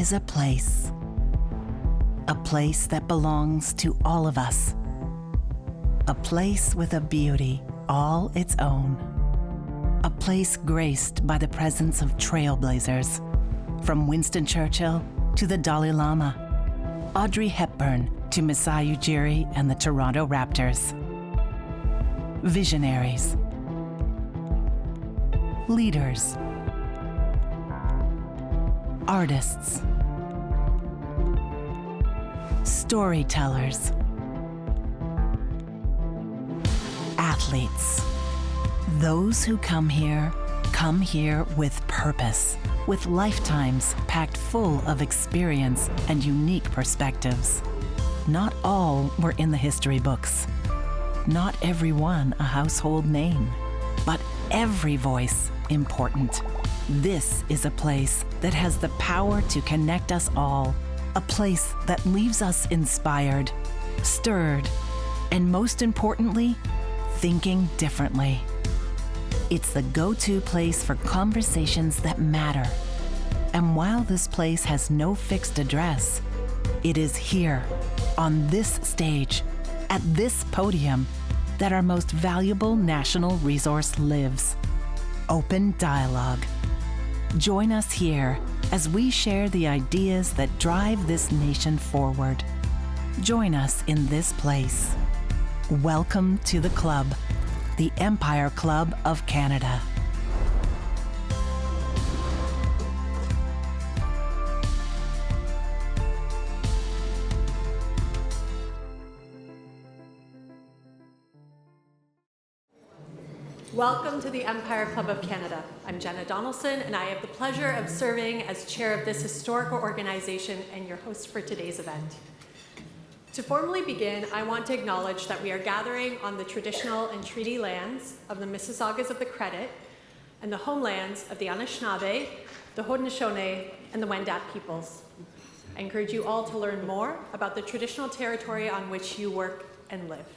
is a place that belongs to all of us, a place with a beauty all its own, a place graced by the presence of trailblazers, from Winston Churchill to the Dalai Lama, Audrey Hepburn to Masai Ujiri and the Toronto Raptors. Visionaries, leaders, artists, storytellers, athletes. Those who come here with purpose, with lifetimes packed full of experience and unique perspectives. Not all were in the history books. Not everyone a household name, but every voice important. This is a place that has the power to connect us all, a place that leaves us inspired, stirred, and most importantly, thinking differently. It's the go-to place for conversations that matter. And while this place has no fixed address, it is here, on this stage, at this podium, that our most valuable national resource lives: open dialogue. Join us here as we share the ideas that drive this nation forward. Join us in this place. Welcome to the club, the Empire Club of Canada. Welcome to the Empire Club of Canada. I'm Jenna Donaldson, and I have the pleasure of serving as chair of this historical organization and your host for today's event. To formally begin, I want to acknowledge that we are gathering on the traditional and treaty lands of the Mississaugas of the Credit and the homelands of the Anishinaabe, the Haudenosaunee, and the Wendat peoples. I encourage you all to learn more about the traditional territory on which you work and live.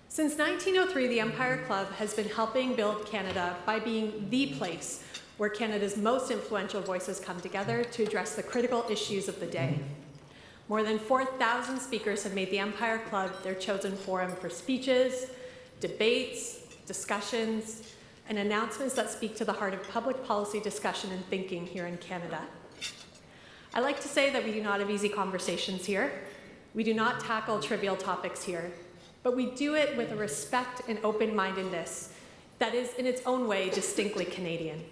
Since 1903, the Empire Club has been helping build Canada by being the place where Canada's most influential voices come together to address the critical issues of the day. More than 4,000 speakers have made the Empire Club their chosen forum for speeches, debates, discussions, and announcements that speak to the heart of public policy discussion and thinking here in Canada. I like to say that we do not have easy conversations here. We do not tackle trivial topics here, but we do it with a respect and open-mindedness that is, in its own way, distinctly Canadian.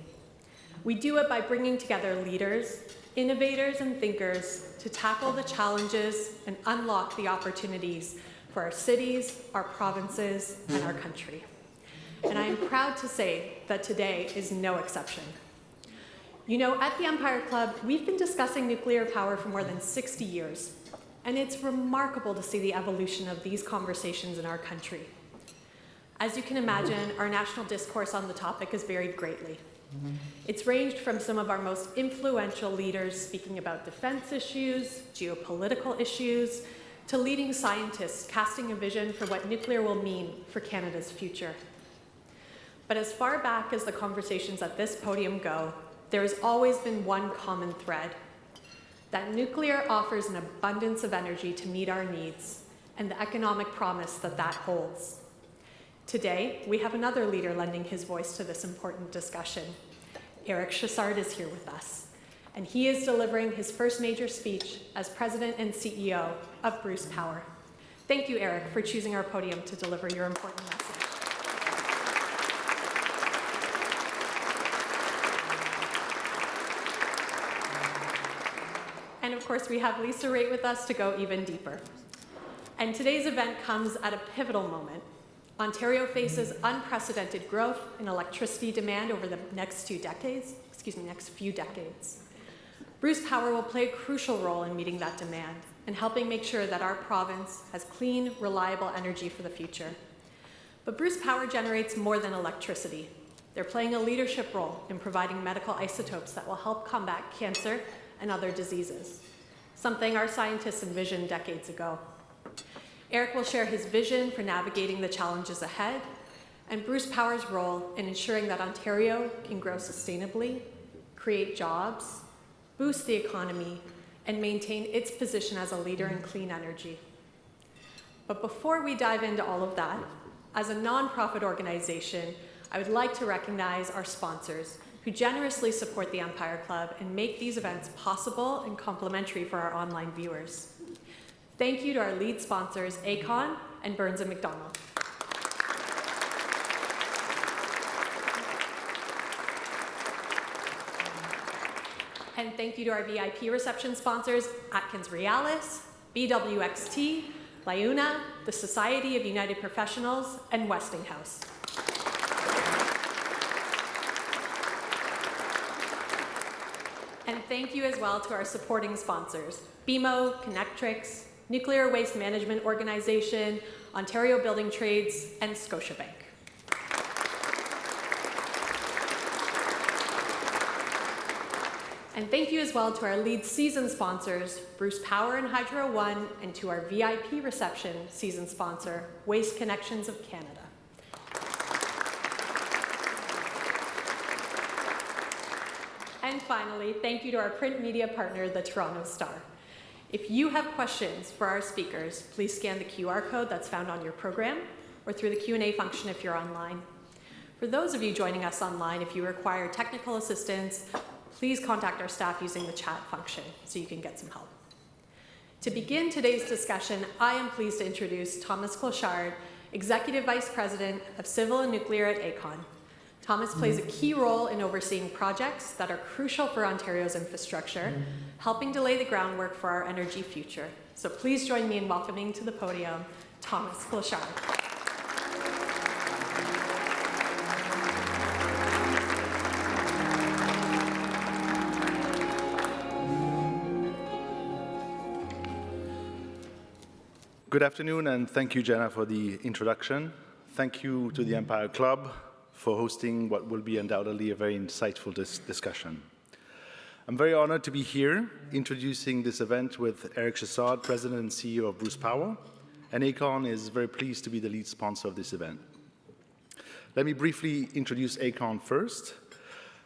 We do it by bringing together leaders, innovators, and thinkers to tackle the challenges and unlock the opportunities for our cities, our provinces, and our country. And I am proud to say that today is no exception. You know, at the Empire Club, we've been discussing nuclear power for more than 60 years. And it's remarkable to see the evolution of these conversations in our country. As you can imagine, our national discourse on the topic has varied greatly. It's ranged from some of our most influential leaders speaking about defense issues, geopolitical issues, to leading scientists casting a vision for what nuclear will mean for Canada's future. But as far back as the conversations at this podium go, there has always been one common thread: that nuclear offers an abundance of energy to meet our needs and the economic promise that that holds. Today, we have another leader lending his voice to this important discussion. Eric Chassard is here with us, and he is delivering his first major speech as President and CEO of Bruce Power. Thank you, Eric, for choosing our podium to deliver your important message. And of course, we have Lisa Raitt with us to go even deeper. And today's event comes at a pivotal moment. Ontario faces unprecedented growth in electricity demand over the next few decades. Bruce Power will play a crucial role in meeting that demand and helping make sure that our province has clean, reliable energy for the future. But Bruce Power generates more than electricity. They're playing a leadership role in providing medical isotopes that will help combat cancer and other diseases, something our scientists envisioned decades ago. Eric will share his vision for navigating the challenges ahead and Bruce Power's role in ensuring that Ontario can grow sustainably, create jobs, boost the economy, and maintain its position as a leader in clean energy. But before we dive into all of that, as a nonprofit organization, I would like to recognize our sponsors who generously support the Empire Club and make these events possible and complimentary for our online viewers. Thank you to our lead sponsors, Aecon and Burns & McDonnell. And thank you to our VIP reception sponsors, Atkins Realis, BWXT, LiUNA, the Society of United Professionals, and Westinghouse. And thank you as well to our supporting sponsors, BMO, Connectrix, Nuclear Waste Management Organization, Ontario Building Trades, and Scotiabank. And thank you as well to our lead season sponsors, Bruce Power and Hydro One, and to our VIP reception season sponsor, Waste Connections of Canada. And finally, thank you to our print media partner, the Toronto Star. If you have questions for our speakers, please scan the QR code that's found on your program or through the Q&A function if you're online. For those of you joining us online, if you require technical assistance, please contact our staff using the chat function so you can get some help. To begin today's discussion, I am pleased to introduce Thomas Chassard, Executive Vice President of Civil and Nuclear at Aecon. Thomas plays a key role in overseeing projects that are crucial for Ontario's infrastructure, helping to lay the groundwork for our energy future. So please join me in welcoming to the podium, Thomas Chassard. Good afternoon, and thank you, Jenna, for the introduction. Thank you to the Empire Club for hosting what will be undoubtedly a very insightful discussion. I'm very honored to be here introducing this event with Eric Chassard, President and CEO of Bruce Power, and Aecon is very pleased to be the lead sponsor of this event. Let me briefly introduce Aecon first.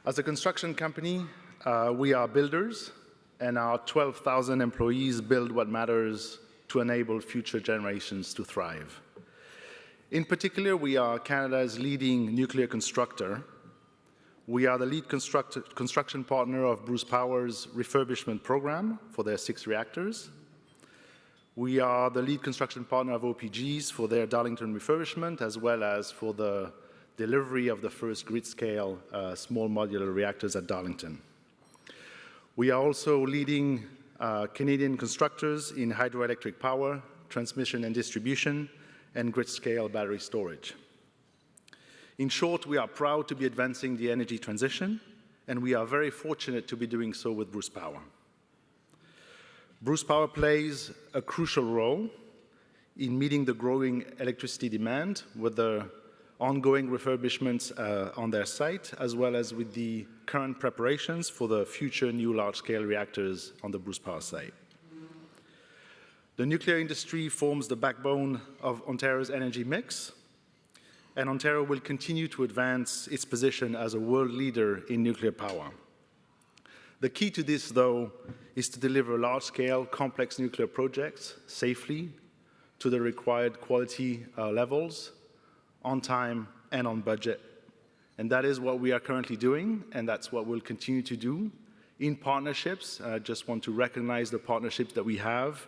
As a construction company, we are builders, and our 12,000 employees build what matters to enable future generations to thrive. In particular, we are Canada's leading nuclear constructor. We are the lead construction partner of Bruce Power's refurbishment program for their 6 reactors. We are the lead construction partner of OPG's for their Darlington refurbishment, as well as for the delivery of the first grid-scale small modular reactors at Darlington. We are also leading Canadian constructors in hydroelectric power, transmission and distribution, and grid-scale battery storage. In short, we are proud to be advancing the energy transition, and we are very fortunate to be doing so with Bruce Power. Bruce Power plays a crucial role in meeting the growing electricity demand with the ongoing refurbishments on their site, as well as with the current preparations for the future new large-scale reactors on the Bruce Power site. The nuclear industry forms the backbone of Ontario's energy mix, and Ontario will continue to advance its position as a world leader in nuclear power. The key to this, though, is to deliver large-scale, complex nuclear projects safely to the required quality levels, on time and on budget. And that is what we are currently doing, and that's what we'll continue to do in partnerships. I just want to recognize the partnerships that we have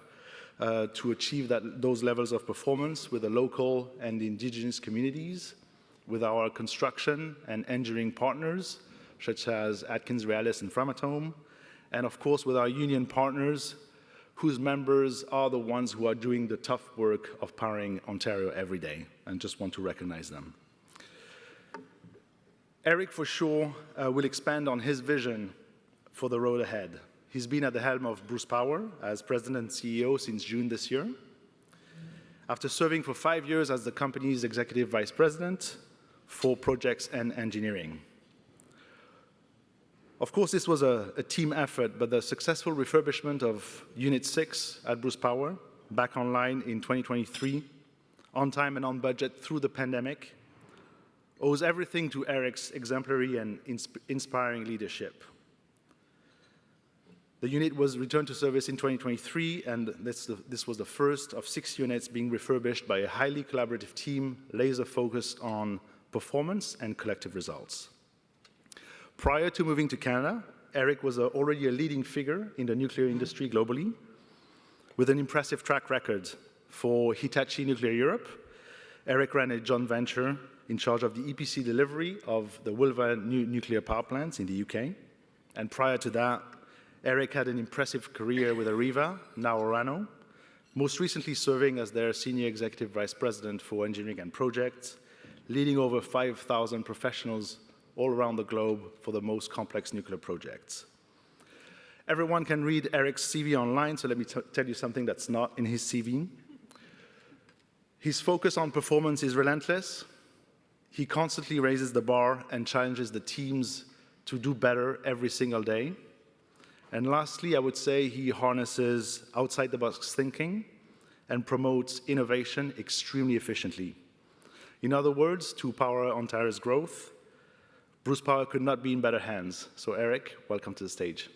to achieve those levels of performance with the local and Indigenous communities, with our construction and engineering partners, such as Atkins Realis and Framatome, and of course with our union partners, whose members are the ones who are doing the tough work of powering Ontario every day, and just want to recognize them. Eric, for sure, will expand on his vision for the road ahead. He's been at the helm of Bruce Power as President and CEO since June this year. After serving for 5 years as the company's Executive Vice President for projects and engineering. Of course, this was a team effort, but the successful refurbishment of Unit 6 at Bruce Power, back online in 2023, on time and on budget through the pandemic, owes everything to Eric's exemplary and inspiring leadership. The unit was returned to service in 2023, and this was the first of 6 units being refurbished by a highly collaborative team, laser-focused on performance and collective results. Prior to moving to Canada, Eric was already a leading figure in the nuclear industry globally, with an impressive track record. For Hitachi Nuclear Europe, Eric ran a joint venture in charge of the EPC delivery of the Wilva nuclear power plants in the UK. And prior to that, Eric had an impressive career with Areva, now Orano, most recently serving as their Senior Executive Vice President for Engineering and Projects, leading over 5,000 professionals all around the globe for the most complex nuclear projects. Everyone can read Eric's CV online, so let me tell you something that's not in his CV. His focus on performance is relentless. He constantly raises the bar and challenges the teams to do better every single day. And lastly, I would say he harnesses outside-the-box thinking and promotes innovation extremely efficiently. In other words, to power Ontario's growth, Bruce Power could not be in better hands. So Eric, welcome to the stage.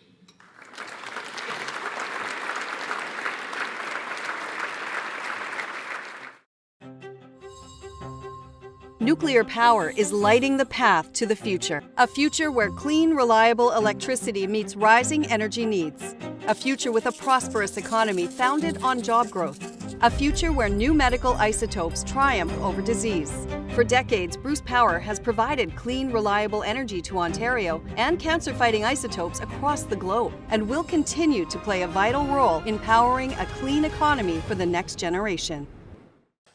Nuclear power is lighting the path to the future. A future where clean, reliable electricity meets rising energy needs. A future with a prosperous economy founded on job growth. A future where new medical isotopes triumph over disease. For decades, Bruce Power has provided clean, reliable energy to Ontario and cancer-fighting isotopes across the globe, and will continue to play a vital role in powering a clean economy for the next generation.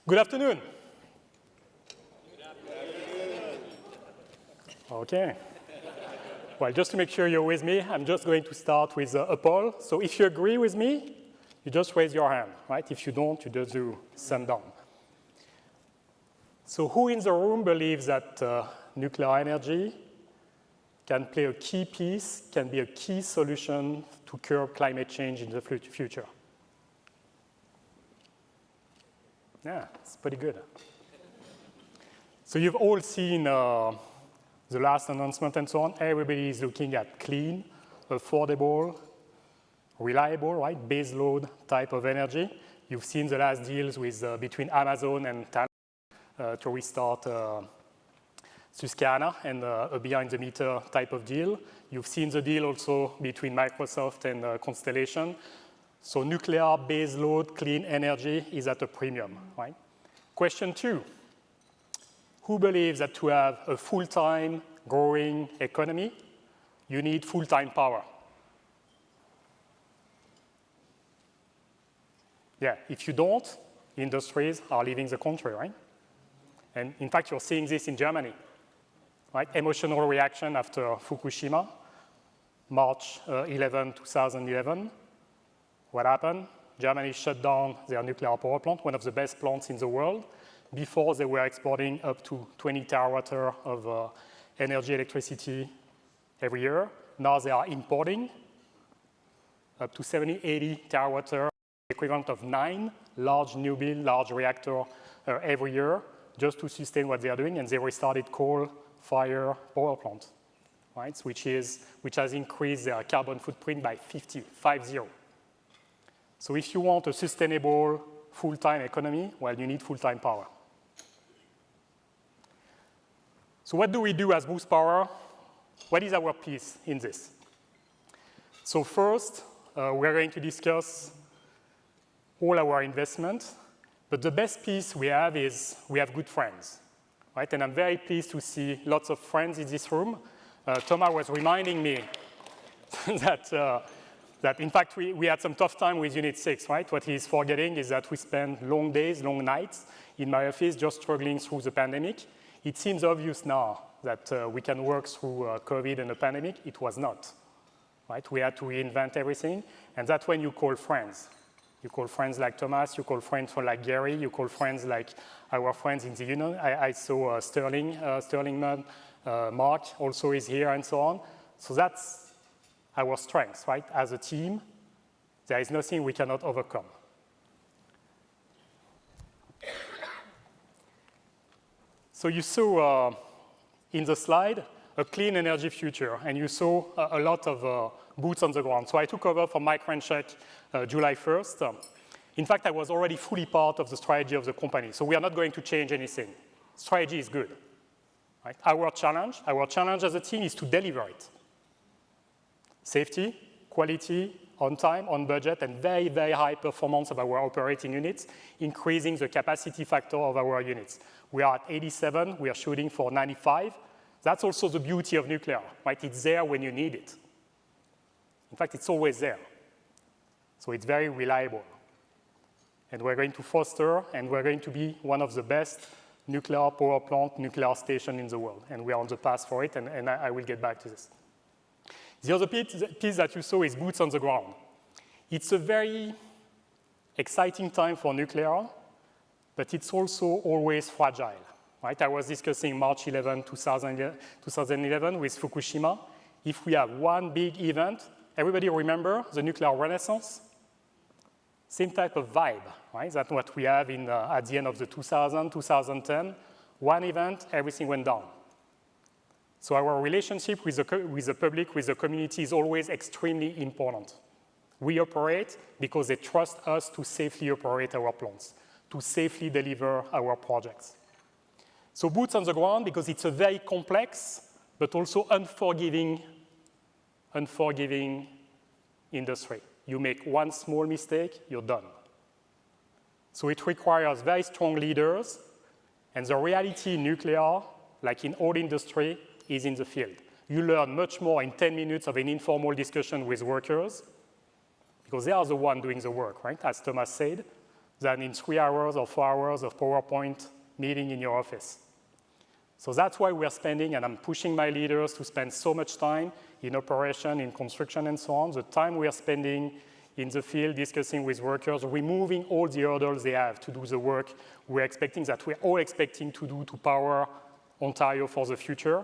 Good afternoon. Okay. Well, just to make sure you're with me, I'm just going to start with a poll. So if you agree with me, you just raise your hand, right? If you don't, you just do thumb down. So who in the room believes that nuclear energy can play a key piece, can be a key solution to curb climate change in the future? Yeah, it's pretty good. So you've all seen the last announcement and so on. Everybody is looking at clean, affordable, reliable, right, base load type of energy. You've seen the last deals with between Amazon and Thales to restart Susquehanna and a behind-the-meter type of deal. You've seen the deal also between Microsoft and Constellation. So nuclear base load clean energy is at a premium, right? Question 2. Who believes that to have a full-time growing economy, you need full-time power? Yeah, if you don't, industries are leaving the country, right? And in fact, you're seeing this in Germany, right? Emotional reaction after Fukushima, March 11, 2011. What happened? Germany shut down their nuclear power plant, one of the best plants in the world. Before, they were exporting up to 20 terawatt-hours of energy, electricity every year. Now they are importing up to 70, 80 terawatt-hours, equivalent of 9 large new build, large reactor every year, just to sustain what they are doing. And they restarted coal-fired power plant, right? Which has increased their carbon footprint by 50. So if you want a sustainable full-time economy, well, you need full-time power. So what do we do as Bruce Power? What is our piece in this? So first, we're going to discuss all our investment. But the best piece we have is we have good friends, right? And I'm very pleased to see lots of friends in this room. Thomas was reminding me that in fact, we had some tough time with Unit 6, right? What he's forgetting is that we spent long days, long nights in my office just struggling through the pandemic. It seems obvious now that we can work through COVID and the pandemic. It was not, right? We had to reinvent everything, and that's when you call friends. You call friends like Thomas, you call friends like Gary, you call friends like our friends in the union. I saw Sterling Mann, Mark also is here, and so on. So that's our strength, right? As a team, there is nothing we cannot overcome. So you saw in the slide a clean energy future, and you saw a lot of boots on the ground. So I took over from Mike Renchek July 1st. In fact, I was already fully part of the strategy of the company, so we are not going to change anything. Strategy is good. Right? Our challenge as a team is to deliver it. Safety, quality, on time, on budget, and very, very high performance of our operating units, increasing the capacity factor of our units. We are at 87, we are shooting for 95. That's also the beauty of nuclear, right? It's there when you need it. In fact, it's always there. So it's very reliable. And we're going to foster, and we're going to be one of the best nuclear power plant, nuclear station in the world. And we are on the path for it, and I will get back to this. The other piece that you saw is boots on the ground. It's a very exciting time for nuclear, but it's also always fragile. Right? I was discussing March 11, 2011 with Fukushima. If we have one big event, everybody remember the nuclear renaissance? Same type of vibe, right? That's what we have at the end of the 2010. One event, everything went down. So our relationship with the public, with the community is always extremely important. We operate because they trust us to safely operate our plants, to safely deliver our projects. So boots on the ground because it's a very complex but also unforgiving industry. You make one small mistake, you're done. So it requires very strong leaders, and the reality in nuclear, like in all industry, is in the field. You learn much more in 10 minutes of an informal discussion with workers, because they are the ones doing the work, right, as Thomas said, than in 3 hours or 4 hours of PowerPoint meeting in your office. So that's why we are spending, and I'm pushing my leaders to spend so much time in operation, in construction, and so on. The time we are spending in the field discussing with workers, removing all the hurdles they have to do the work we're expecting, that we're all expecting to do to power Ontario for the future.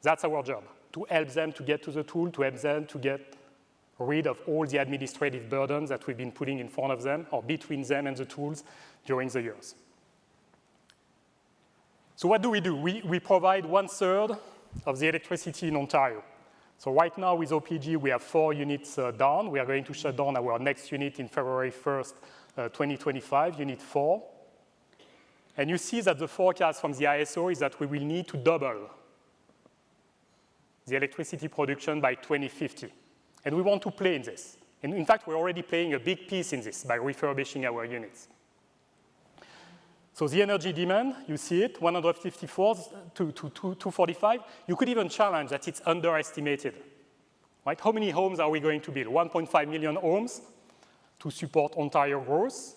That's our job, to help them to get to the tool, to help them to get rid of all the administrative burdens that we've been putting in front of them or between them and the tools during the years. So what do? We provide 1/3 of the electricity in Ontario. So right now with OPG, we have 4 units down. We are going to shut down our next unit in February 1st, 2025, unit 4. And you see that the forecast from the ISO is that we will need to double the electricity production by 2050. And we want to play in this. And in fact, we're already playing a big piece in this by refurbishing our units. So the energy demand, you see it, 154 to 245. You could even challenge that it's underestimated. Right? How many homes are we going to build? 1.5 million homes to support Ontario growth.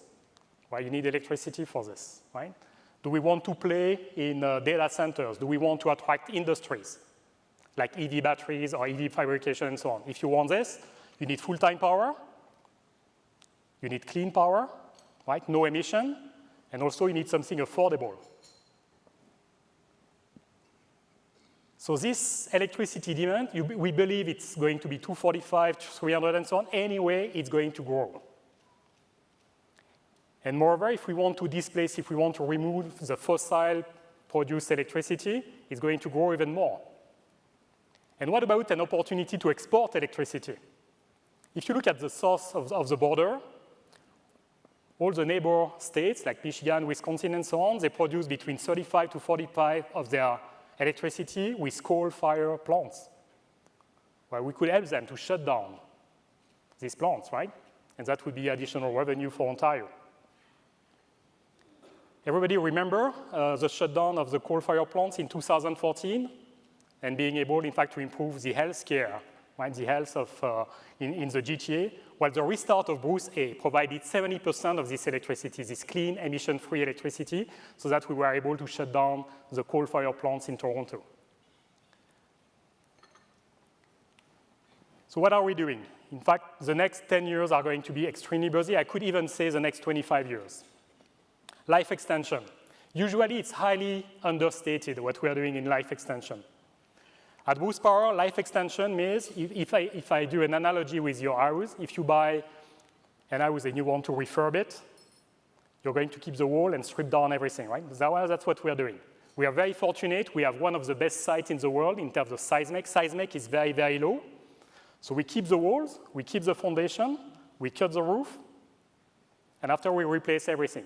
Well, you need electricity for this, right? Do we want to play in data centers? Do we want to attract industries like EV batteries or EV fabrication and so on? If you want this, you need full-time power. You need clean power, right? No emission. And also you need something affordable. So this electricity demand, we believe it's going to be 245, 300 and so on. Anyway, it's going to grow. And moreover, if we want to displace, if we want to remove the fossil-produced electricity, it's going to grow even more. And what about an opportunity to export electricity? If you look at the south of the border, all the neighbor states like Michigan, Wisconsin, and so on, they produce between 35 to 45 of their electricity with coal-fired plants. Well, we could help them to shut down these plants, right? And that would be additional revenue for Ontario. Everybody remember the shutdown of the coal-fired plants in 2014 and being able, in fact, to improve the health care, right? The health of in the GTA. Well, the restart of Bruce A provided 70% of this electricity, this clean, emission-free electricity, so that we were able to shut down the coal-fired plants in Toronto. So what are we doing? In fact, the next 10 years are going to be extremely busy. I could even say the next 25 years. Life extension. Usually, it's highly understated what we are doing in life extension. At Bruce Power, life extension means, if I do an analogy with your house, if you buy an house and you want to refurb it, you're going to keep the wall and strip down everything, right? That's what we are doing. We are very fortunate. We have one of the best sites in the world in terms of seismic. Seismic is very, very low. So we keep the walls, we keep the foundation, we cut the roof, and after we replace everything.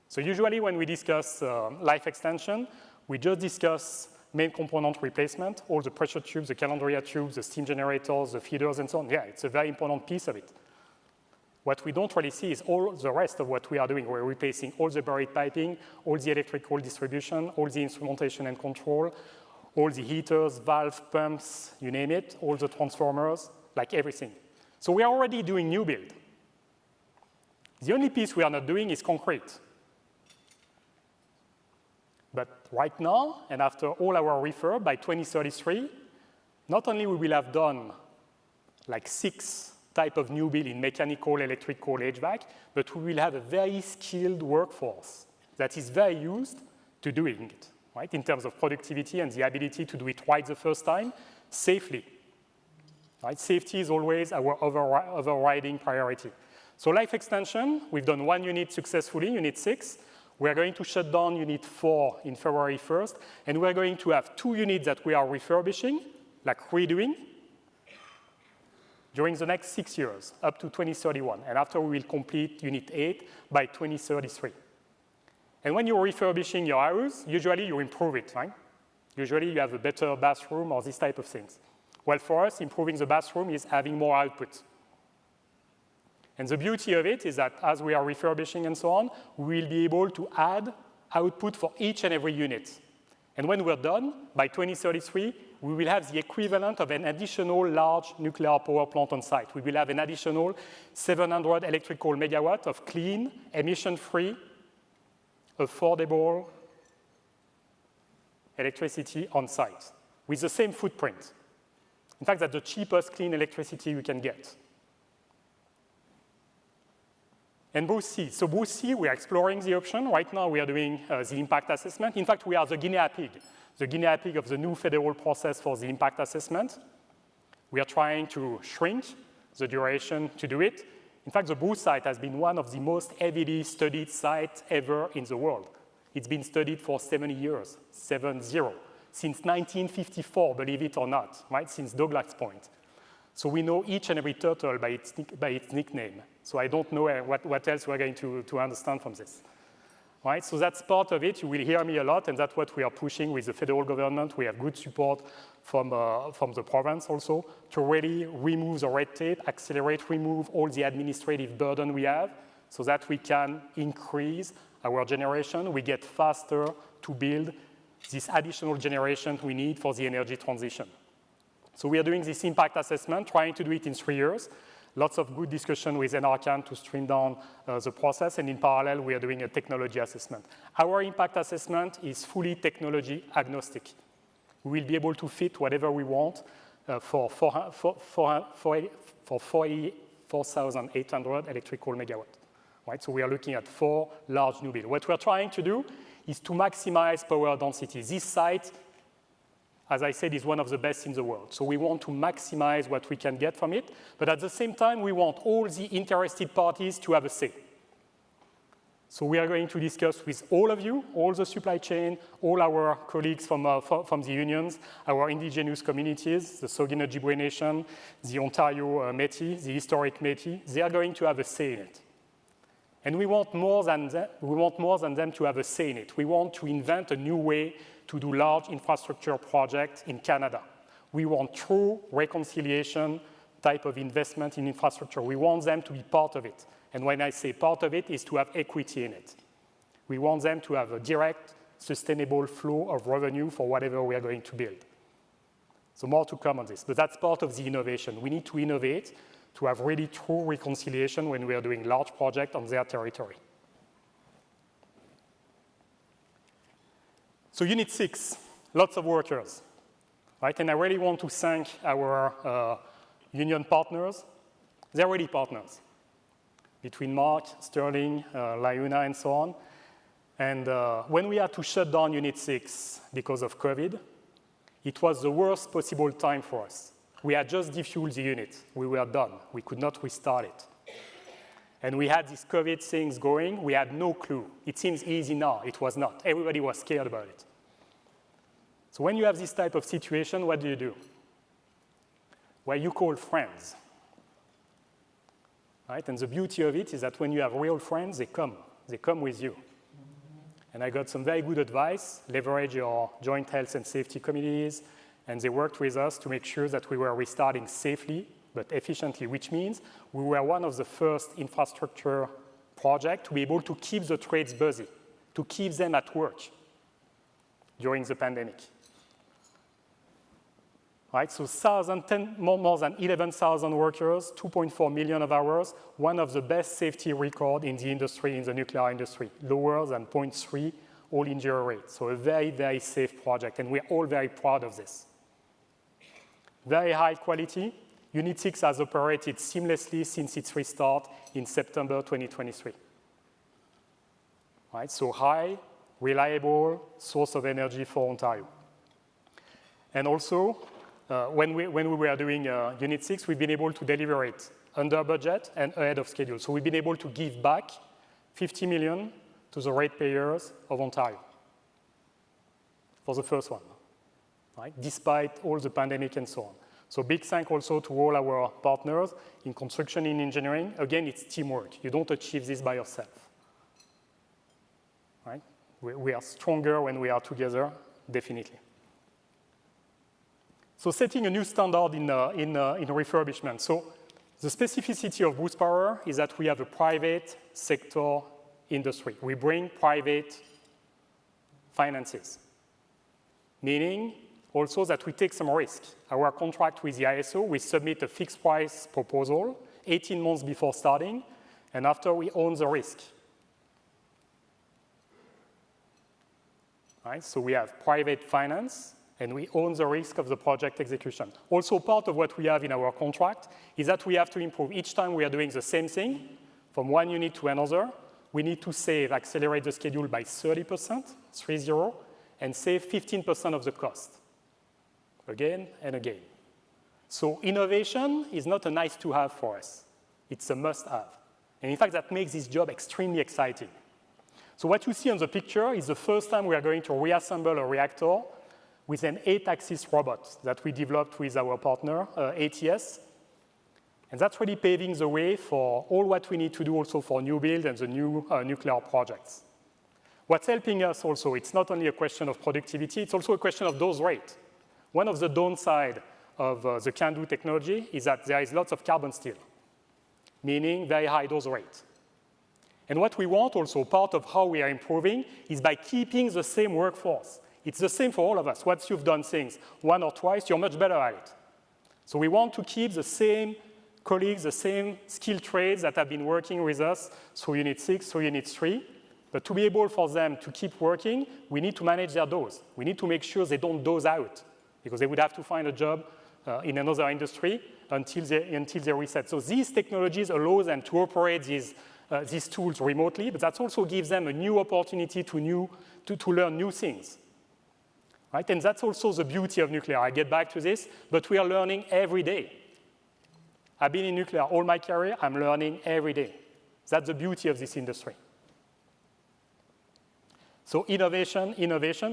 So usually when we discuss life extension, we just discuss main component replacement, all the pressure tubes, the calandria tubes, the steam generators, the feeders, and so on. Yeah, it's a very important piece of it. What we don't really see is all the rest of what we are doing. We're replacing all the buried piping, all the electrical distribution, all the instrumentation and control, all the heaters, valves, pumps, you name it, all the transformers, like everything. So we are already doing new build. The only piece we are not doing is concrete. But right now, and after all our refurb, by 2033, not only we will have done like 6 type of new build in mechanical, electrical, HVAC, but we will have a very skilled workforce that is very used to doing it, right? In terms of productivity and the ability to do it right the first time, safely. Right? Safety is always our overriding priority. So life extension, we've done 1 unit successfully, unit 6. We're going to shut down unit 4 in February 1st, and we're going to have 2 units that we are refurbishing, like redoing, during the next 6 years, up to 2031. And after we will complete unit 8 by 2033. And when you're refurbishing your house, usually you improve it, right? Usually you have a better bathroom or this type of things. Well, for us, improving the bathroom is having more output. And the beauty of it is that as we are refurbishing and so on, we will be able to add output for each and every unit. And when we're done, by 2033, we will have the equivalent of an additional large nuclear power plant on site. We will have an additional 700 electrical megawatts of clean, emission-free, affordable electricity on site with the same footprint. In fact, that's the cheapest clean electricity you can get. And Bruce C. So Bruce C, we are exploring the option. Right now, we are doing the impact assessment. In fact, we are the guinea pig of the new federal process for the impact assessment. We are trying to shrink the duration to do it. In fact, the Bruce site has been one of the most heavily studied sites ever in the world. It's been studied for 70 years, 7-0, since 1954, believe it or not, right? Since Douglas Point. So we know each and every turtle by its nickname. So I don't know what else we're going to understand from this. Right? So that's part of it. You will hear me a lot, and that's what we are pushing with the federal government. We have good support from the province also to really remove the red tape, accelerate, remove all the administrative burden we have so that we can increase our generation. We get faster to build this additional generation we need for the energy transition. So we are doing this impact assessment, trying to do it in 3 years. Lots of good discussion with NRCan to stream down the process, and in parallel, we are doing a technology assessment. Our impact assessment is fully technology agnostic. We will be able to fit whatever we want for 4,800 electrical megawatts. Right? So we are looking at 4 large new builds. What we are trying to do is to maximize power density. This site, as I said, is one of the best in the world. So we want to maximize what we can get from it, but at the same time, we want all the interested parties to have a say. So we are going to discuss with all of you, all the supply chain, all our colleagues from the unions, our indigenous communities, the Saugeen Ojibwe Nation, the Ontario Métis, the historic Métis. They are going to have a say in it. And we want more than them to have a say in it. We want to invent a new way to do large infrastructure projects in Canada. We want true reconciliation type of investment in infrastructure. We want them to be part of it. And when I say part of it, is to have equity in it. We want them to have a direct, sustainable flow of revenue for whatever we are going to build. So more to come on this, but that's part of the innovation. We need to innovate to have really true reconciliation when we are doing large projects on their territory. So unit 6, lots of workers, right? And I really want to thank our union partners. They're really partners between Mark, Sterling, Launa, and so on. And when we had to shut down unit 6 because of COVID, it was the worst possible time for us. We had just defueled the unit. We were done. We could not restart it. And we had these COVID things going. We had no clue. It seems easy now. It was not. Everybody was scared about it. So when you have this type of situation, what do? Well, you call friends. Right? And the beauty of it is that when you have real friends, they come with you. And I got some very good advice, leverage your joint health and safety committees, and they worked with us to make sure that we were restarting safely, but efficiently, which means we were one of the first infrastructure projects to be able to keep the trades busy, to keep them at work during the pandemic. Right, so more than 11,000 workers, 2.4 million of hours, one of the best safety records in the industry, in the nuclear industry, lower than 0.3 all injury rate. So a very, very safe project, and we're all very proud of this. Very high quality. Unit 6 has operated seamlessly since its restart in September 2023. Right, so high, reliable source of energy for Ontario. And also, when we were doing Unit 6, we've been able to deliver it under budget and ahead of schedule. So we've been able to give back $50 million to the ratepayers of Ontario for the first one, right? Despite all the pandemic and so on. So big thank also to all our partners in construction, in engineering. Again, it's teamwork. You don't achieve this by yourself, right? We are stronger when we are together, definitely. So setting a new standard in refurbishment. So the specificity of Bruce Power is that we have a private sector industry. We bring private finances, meaning also that we take some risk. Our contract with the ISO, we submit a fixed price proposal 18 months before starting, and after we own the risk. Right? So we have private finance, and we own the risk of the project execution. Also, part of what we have in our contract is that we have to improve. Each time we are doing the same thing, from one unit to another, we need to accelerate the schedule by 30%, 30, and save 15% of the cost, again and again. So innovation is not a nice to have for us. It's a must have. And in fact, that makes this job extremely exciting. So what you see on the picture is the first time we are going to reassemble a reactor with an 8-axis robot that we developed with our partner, ATS. And that's really paving the way for all what we need to do also for new build and the new nuclear projects. What's helping us also, it's not only a question of productivity, it's also a question of dose rate. One of the downside of the CANDU technology is that there is lots of carbon steel, meaning very high dose rate. And what we want also, part of how we are improving, is by keeping the same workforce. It's the same for all of us. Once you've done things one or twice, you're much better at it. So we want to keep the same colleagues, the same skilled trades that have been working with us through Unit 6, through Unit 3. But to be able for them to keep working, we need to manage their dose. We need to make sure they don't dose out, because they would have to find a job in another industry until they reset. So these technologies allow them to operate these tools remotely, but that also gives them a new opportunity to learn new things. Right? And that's also the beauty of nuclear. I get back to this, but we are learning every day. I've been in nuclear all my career. I'm learning every day. That's the beauty of this industry. So innovation,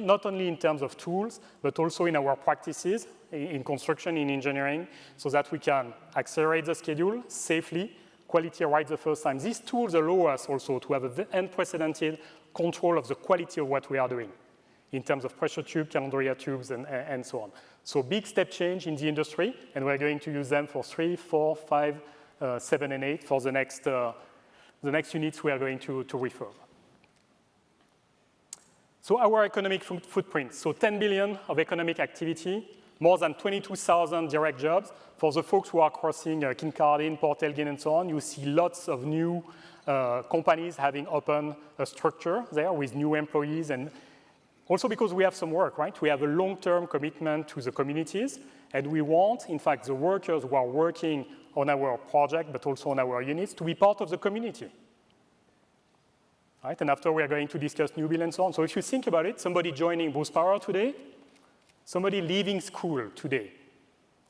not only in terms of tools, but also in our practices, in construction, in engineering, so that we can accelerate the schedule safely, quality right the first time. These tools allow us also to have an unprecedented control of the quality of what we are doing, in terms of pressure tube, calendar year tubes, and so on. So big step change in the industry, and we're going to use them for 3, 4, 5, 7, and 8 for the next units we are going to refurb. So our economic footprint, so 10 billion of economic activity, more than 22,000 direct jobs. For the folks who are crossing Kincardine, Port Elgin, and so on, you see lots of new companies having opened a structure there with new employees, and also because we have some work, right? We have a long-term commitment to the communities, and we want, in fact, the workers who are working on our project, but also on our units, to be part of the community. Right? And after we are going to discuss new build and so on. So if you think about it, somebody joining Bruce Power today, somebody leaving school today,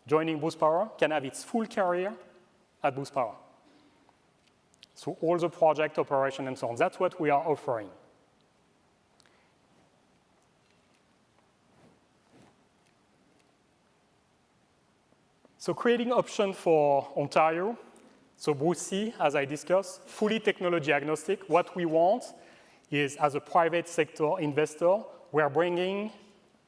joining Bruce Power can have its full career at Bruce Power. So all the project operation and so on, that's what we are offering. So creating option for Ontario. So Bruce C, as I discussed, fully technology agnostic. What we want is, as a private sector investor, we are bringing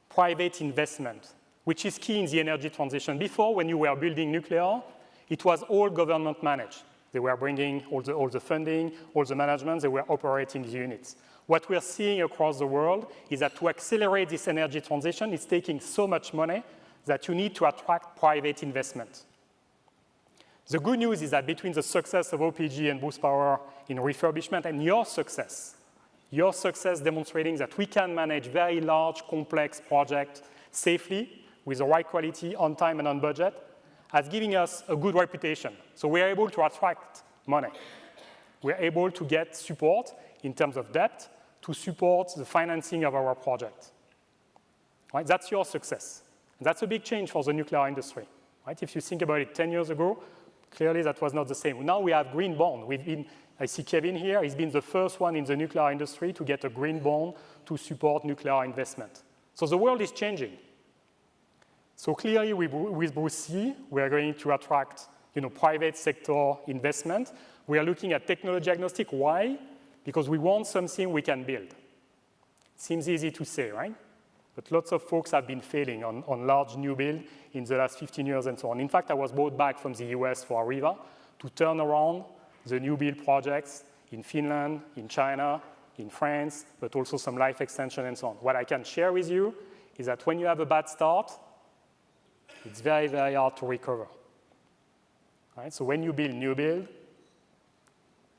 private investment, which is key in the energy transition. Before, when you were building nuclear, it was all government managed. They were bringing all the funding, all the management, they were operating the units. What we're seeing across the world is that to accelerate this energy transition, it's taking so much money that you need to attract private investment. The good news is that between the success of OPG and Bruce Power in refurbishment and your success demonstrating that we can manage very large, complex projects safely with the right quality, on time and on budget, has given us a good reputation. So we're able to attract money. We're able to get support in terms of debt to support the financing of our project. Right? That's your success. And that's a big change for the nuclear industry. Right? If you think about it 10 years ago, clearly that was not the same. Now we have green bond. I see Kevin here. He's been the first one in the nuclear industry to get a green bond to support nuclear investment. So the world is changing. So clearly with Bruce C, we are going to attract private sector investment. We are looking at technology agnostic. Why? Because we want something we can build. Seems easy to say, right? But lots of folks have been failing on large new build in the last 15 years and so on. In fact, I was brought back from the US for Arriva to turn around the new build projects in Finland, in China, in France, but also some life extension and so on. What I can share with you is that when you have a bad start, it's very, very hard to recover. Right? So when you build new build,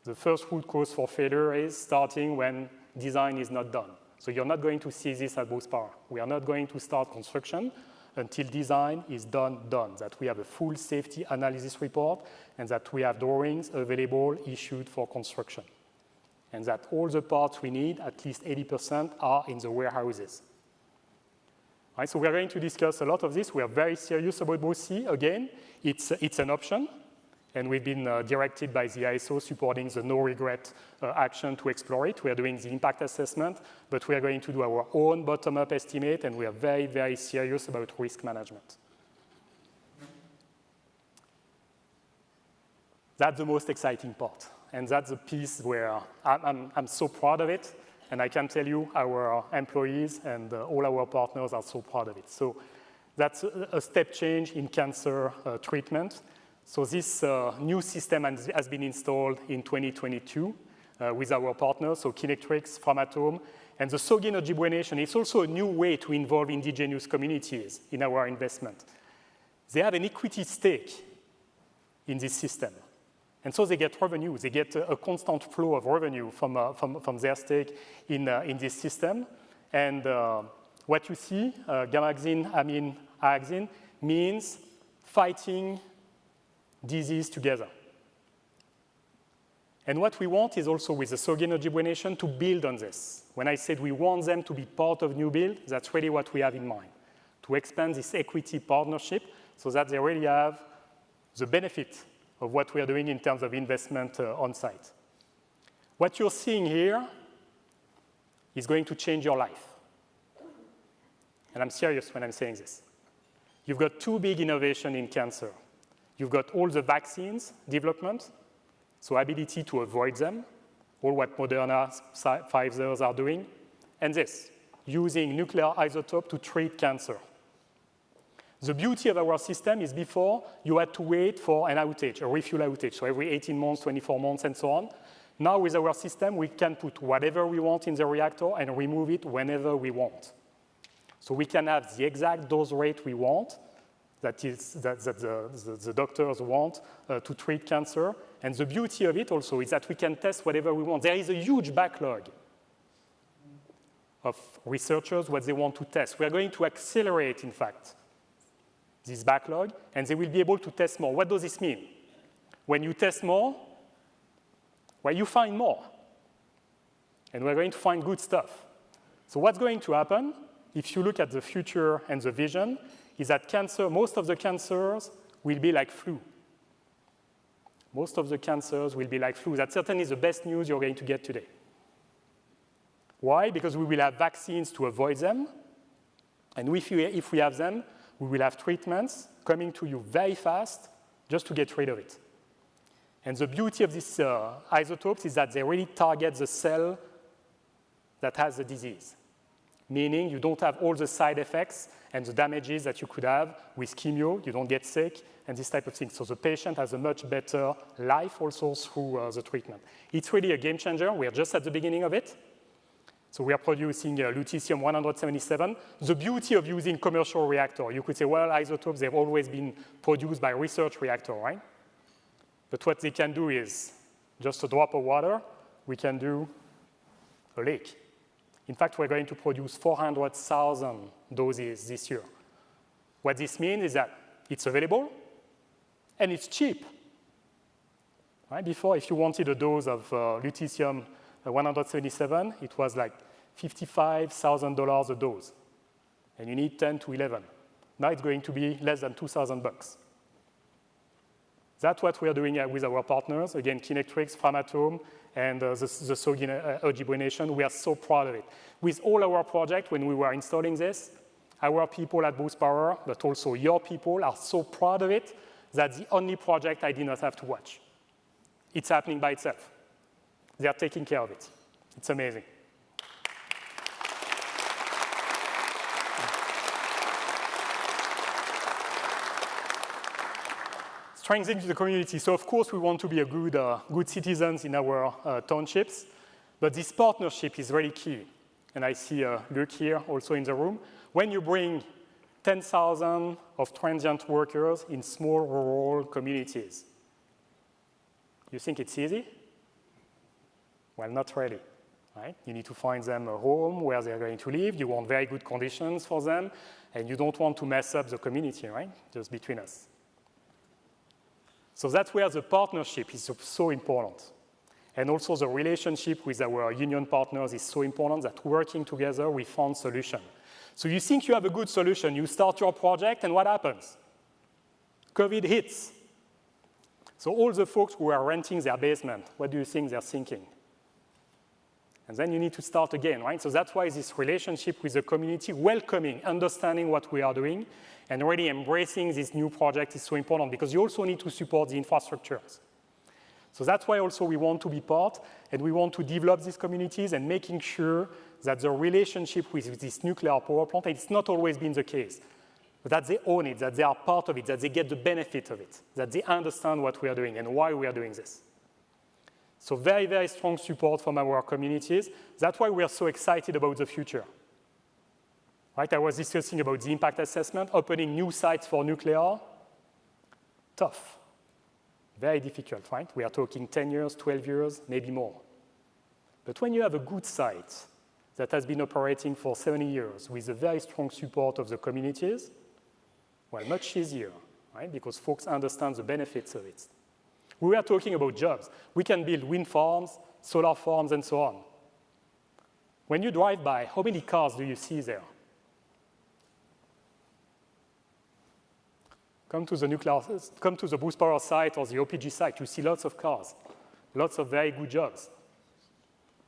the first root cause for failure is starting when design is not done. So you're not going to see this at Bruce Power. We are not going to start construction until design is done, that we have a full safety analysis report and that we have drawings available, issued for construction. And that all the parts we need, at least 80%, are in the warehouses. Right, so we are going to discuss a lot of this. We are very serious about Bruce C. Again, it's an option. And we've been directed by the ISO supporting the no-regret action to explore it. We are doing the impact assessment, but we are going to do our own bottom-up estimate, and we are very, very serious about risk management. That's the most exciting part. And that's the piece where I'm so proud of it. And I can tell you our employees and all our partners are so proud of it. So that's a step change in cancer treatment. So this new system has been installed in 2022 with our partners, so Kinectrix, Framatome, and the SOGI energy buenation. It's also a new way to involve indigenous communities in our investment. They have an equity stake in this system. And so they get revenue. They get a constant flow of revenue from their stake in this system. And what you see, gamma-axine, amine-axine, means fighting disease together. And what we want is also with the SOGI energy buenation to build on this. When I said we want them to be part of new build, that's really what we have in mind, to expand this equity partnership so that they really have the benefit of what we are doing in terms of investment on site. What you're seeing here is going to change your life. And I'm serious when I'm saying this. You've got two big innovations in cancer. You've got all the vaccines development, so ability to avoid them, all what Moderna, Pfizer are doing, and this, using nuclear isotope to treat cancer. The beauty of our system is before, you had to wait for an outage, a refuel outage, so every 18 months, 24 months, and so on. Now with our system, we can put whatever we want in the reactor and remove it whenever we want. So we can have the exact dose rate we want, that the doctors want to treat cancer. And the beauty of it also is that we can test whatever we want. There is a huge backlog of researchers, what they want to test. We are going to accelerate, in fact, this backlog, and they will be able to test more. What does this mean? When you test more, well, you find more. And we're going to find good stuff. So what's going to happen, if you look at the future and the vision, is that cancer, most of the cancers will be like flu. Most of the cancers will be like flu. That's certainly the best news you're going to get today. Why? Because we will have vaccines to avoid them. And if we have them, we will have treatments coming to you very fast just to get rid of it. And the beauty of these isotopes is that they really target the cell that has the disease, meaning you don't have all the side effects and the damages that you could have with chemo. You don't get sick and this type of thing. So the patient has a much better life also through the treatment. It's really a game changer. We are just at the beginning of it. So we are producing lutetium-177. The beauty of using commercial reactor, you could say, well, isotopes, they've always been produced by research reactor, right? But what they can do is just a drop of water, we can do a lake. In fact, we're going to produce 400,000 doses this year. What this means is that it's available and it's cheap. Right? Before, if you wanted a dose of lutetium-177, it was like $55,000 a dose. And you need 10 to 11. Now it's going to be less than $2,000. That's what we are doing with our partners. Again, Kinectrix, Framatome, and the Sogin Ojibwe Nation. We are so proud of it. With all our projects, when we were installing this, our people at Boost Power, but also your people, are so proud of it that the only project I did not have to watch. It's happening by itself. They are taking care of it. It's amazing. Strengthening the community. So of course we want to be a good citizens in our townships, but this partnership is really key. And I see Luc here also in the room. When you bring 10,000 of transient workers in small rural communities, you think it's easy? Well, not really, right? You need to find them a home where they're going to live. You want very good conditions for them, and you don't want to mess up the community, right? Just between us. So that's where the partnership is so important. And also the relationship with our union partners is so important that working together, we found solution. So you think you have a good solution, you start your project, and what happens? COVID hits. So all the folks who are renting their basement, what do you think they're thinking? And then you need to start again, right? So that's why this relationship with the community, welcoming, understanding what we are doing, and really embracing this new project is so important because you also need to support the infrastructures. So that's why also we want to be part, and we want to develop these communities and making sure that the relationship with this nuclear power plant, it's not always been the case, but that they own it, that they are part of it, that they get the benefit of it, that they understand what we are doing and why we are doing this. So very, very strong support from our communities. That's why we are so excited about the future. Right? I was discussing about the impact assessment, opening new sites for nuclear. Tough. Very difficult, right? We are talking 10 years, 12 years, maybe more. But when you have a good site that has been operating for 70 years with a very strong support of the communities, well, much easier, right? Because folks understand the benefits of it. We are talking about jobs. We can build wind farms, solar farms, and so on. When you drive by, how many cars do you see there? Come to the Boost Power site or the OPG site, you see lots of cars, lots of very good jobs.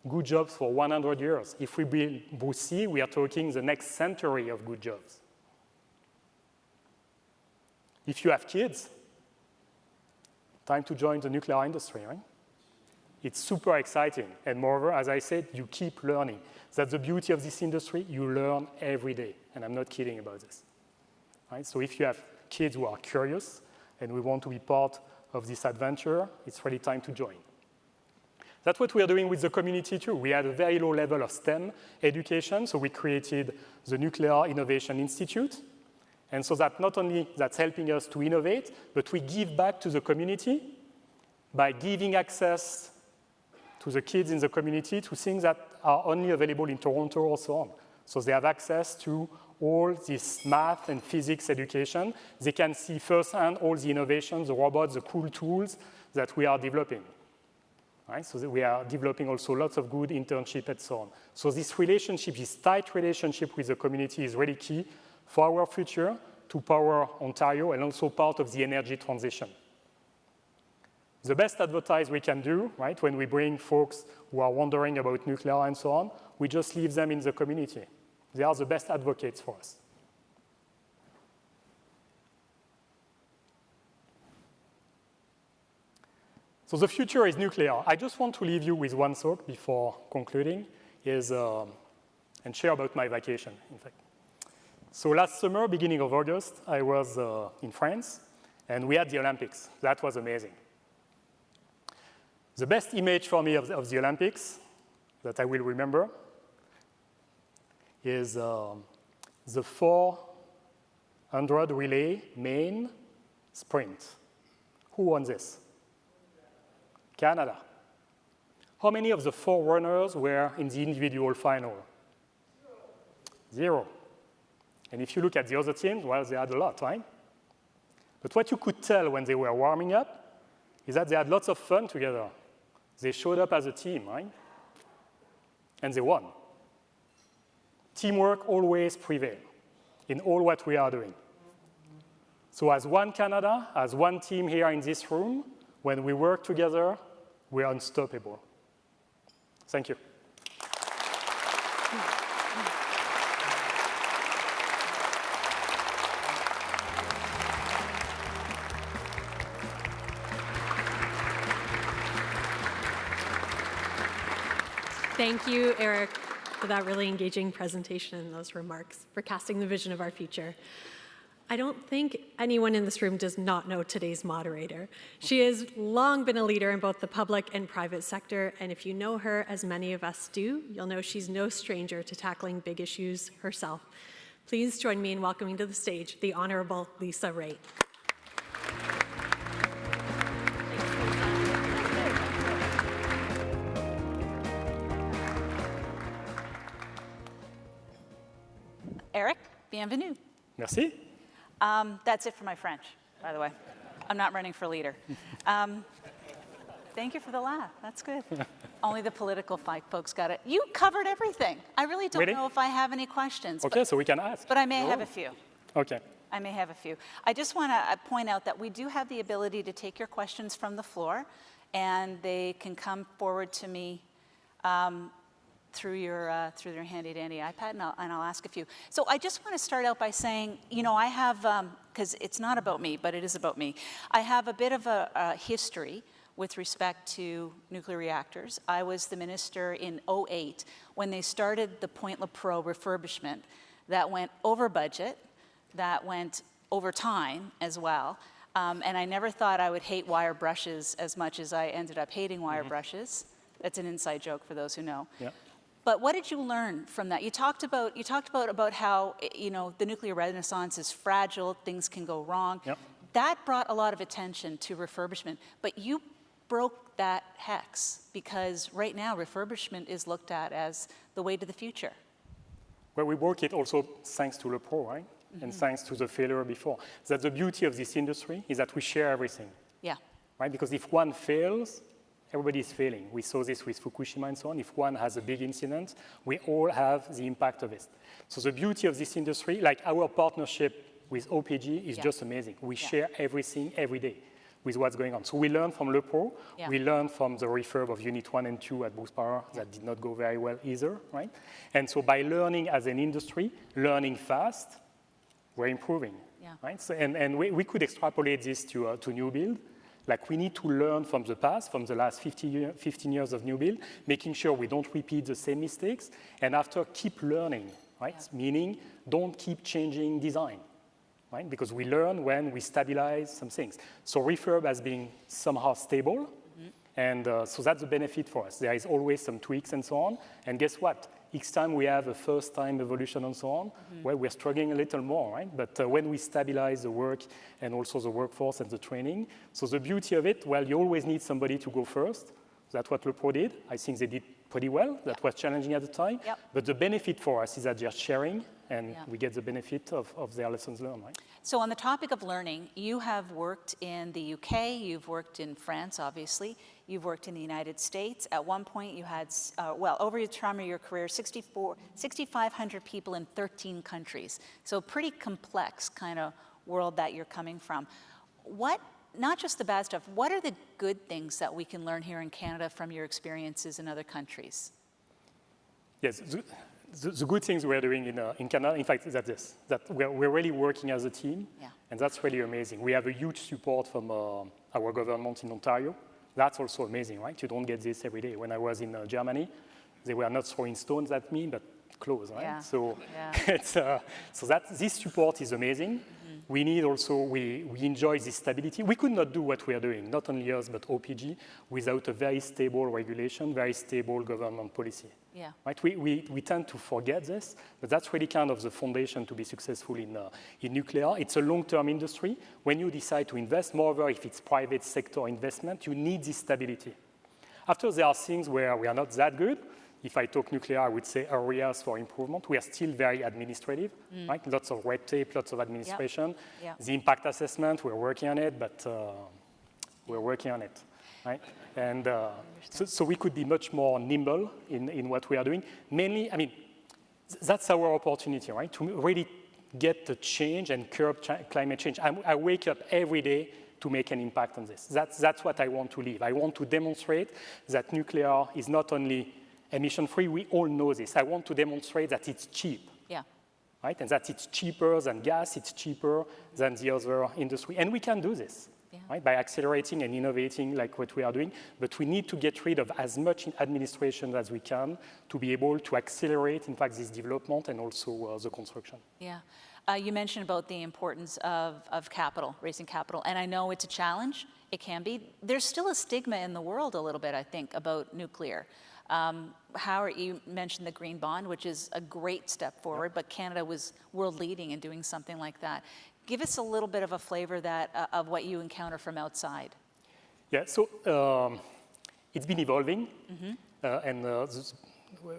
Good jobs for 100 years. If we build Boost C, we are talking the next century of good jobs. If you have kids, time to join the nuclear industry, right? It's super exciting. And moreover, as I said, you keep learning. That's the beauty of this industry. You learn every day. And I'm not kidding about this. Right? So if you have kids who are curious and we want to be part of this adventure, it's really time to join. That's what we are doing with the community too. We had a very low level of STEM education, so we created the Nuclear Innovation Institute. And so that not only that's helping us to innovate, but we give back to the community by giving access to the kids in the community to things that are only available in Toronto or so on. So they have access to all this math and physics education. They can see firsthand all the innovations, the robots, the cool tools that we are developing. Right? So we are developing also lots of good internship and so on. So this relationship, this tight relationship with the community is really key for our future to power Ontario and also part of the energy transition. The best advertise we can do, right, when we bring folks who are wondering about nuclear and so on, we just leave them in the community. They are the best advocates for us. So the future is nuclear. I just want to leave you with one thought before concluding, and share about my vacation, in fact. So last summer, beginning of August, I was in France, and we had the Olympics. That was amazing. The best image for me of the Olympics that I will remember is the 400 relay main sprint. Who won this? Canada. How many of the 4 runners were in the individual final? 0. And if you look at the other teams, well, they had a lot, right? But what you could tell when they were warming up is that they had lots of fun together. They showed up as a team, right? And they won. Teamwork always prevails in all what we are doing. So as one Canada, as one team here in this room, when we work together, we are unstoppable. Thank you. Thank you, Eric, for that really engaging presentation and those remarks, for casting the vision of our future. I don't think anyone in this room does not know today's moderator. She has long been a leader in both the public and private sector, and if you know her, as many of us do, you'll know she's no stranger to tackling big issues herself. Please join me in welcoming to the stage the Honorable Lisa Raitt. Eric, bienvenue. Merci. That's it for my French, by the way. I'm not running for leader. Thank you for the laugh. That's good. Only the political folks got it. You covered everything. I really don't know if I have any questions. Okay, so we can ask. But I may have a few. Okay. I may have a few. I just want to point out that we do have the ability to take your questions from the floor, and they can come forward to me through your handy-dandy iPad, and I'll ask a few. So I just want to start out by saying, you know, I have, because it's not about me, but it is about me, I have a bit of a history with respect to nuclear reactors. I was the minister in 2008 when they started the Point-Lepreau refurbishment that went over budget, that went over time as well, and I never thought I would hate wire brushes as much as I ended up hating wire brushes. That's an inside joke for those who know. Yeah. But what did you learn from that? You talked about how, you know, the nuclear renaissance is fragile, things can go wrong. Yep. That brought a lot of attention to refurbishment, but you broke that hex because right now refurbishment is looked at as the way to the future. Well, we work it also thanks to Lepreau, right? And thanks to the failure before. That's the beauty of this industry, is that we share everything. Yeah. Right? Because if one fails, everybody is failing. We saw this with Fukushima and so on. If one has a big incident, we all have the impact of it. So the beauty of this industry, like our partnership with OPG, is just amazing. We share everything every day with what's going on. So we learn from Lepreau. Yeah. We learn from the refurb of Unit 1 and 2 at Bruce Power that did not go very well either, right? And so by learning as an industry, learning fast, we're improving, right? So, and we could extrapolate this to new build. Like we need to learn from the past, from the last 15 years of new build, making sure we don't repeat the same mistakes, and after keep learning, right? Yeah. Meaning don't keep changing design, right? Because we learn when we stabilize some things. So refurb as being somehow stable, and so that's the benefit for us. There is always some tweaks and so on, and guess what? Each time we have a first-time evolution and so on, well, we're struggling a little more, right? But when we stabilize the work and also the workforce and the training, so the beauty of it, well, you always need somebody to go first. That's what Lepreau did. I think they did pretty well. That was challenging at the time. Yep. But the benefit for us is that they're sharing, and we get the benefit of their lessons learned, right? So on the topic of learning, you have worked in the UK, you've worked in France, obviously, you've worked in the United States. At one point you had, over your time of your career, 6,500 people in 13 countries. So pretty complex kind of world that you're coming from. What, not just the bad stuff, what are the good things that we can learn here in Canada from your experiences in other countries? Yes. The good things we're doing in Canada, in fact, is that we're really working as a team, and that's really amazing. We have a huge support from our government in Ontario, That's also amazing, right? You don't get this every day. When I was in Germany, they were not throwing stones at me, but close, right? Yeah. So, Yeah. this support is amazing. We need also, we enjoy this stability. We could not do what we are doing, not only us, but OPG, without a very stable regulation, very stable government policy. Yeah. Right? We tend to forget this, but that's really kind of the foundation to be successful in nuclear. It's a long-term industry. When you decide to invest, moreover, if it's private sector investment, you need this stability. After, there are things where we are not that good. If I talk nuclear, I would say areas for improvement. We are still very administrative, right? Lots of red tape, lots of administration. Yep. The impact assessment, we're working on it, but we're working on it, right? And so we could be much more nimble in what we are doing. Mainly, I mean, that's our opportunity, right? To really get the change and curb climate change. I wake up every day to make an impact on this. That's what I want to leave. I want to demonstrate that nuclear is not only emission-free, we all know this. I want to demonstrate that it's cheap, right? And that it's cheaper than gas, it's cheaper than the other industry. And we can do this, right? By accelerating and innovating like what we are doing. But we need to get rid of as much administration as we can to be able to accelerate, in fact, this development and also the construction. Yeah. You mentioned about the importance of capital, raising capital. And I know it's a challenge. It can be. There's still a stigma in the world a little bit, I think, about nuclear. You mentioned the green bond, which is a great step forward, but Canada was world leading in doing something like that. Give us a little bit of a flavor of what you encounter from outside. Yeah, so it's been evolving, and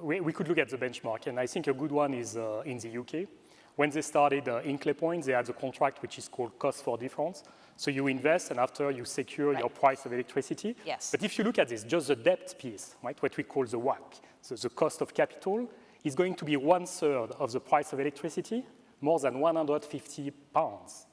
we could look at the benchmark, and I think a good one is in the UK. When they started Hinkley Point, they had a contract which is called cost for difference. So you invest, and after you secure your price of electricity. Yes. But if you look at this, just the debt piece, right, what we call the WACC, so the cost of capital, is going to be 1/3 of the price of electricity, more than £150.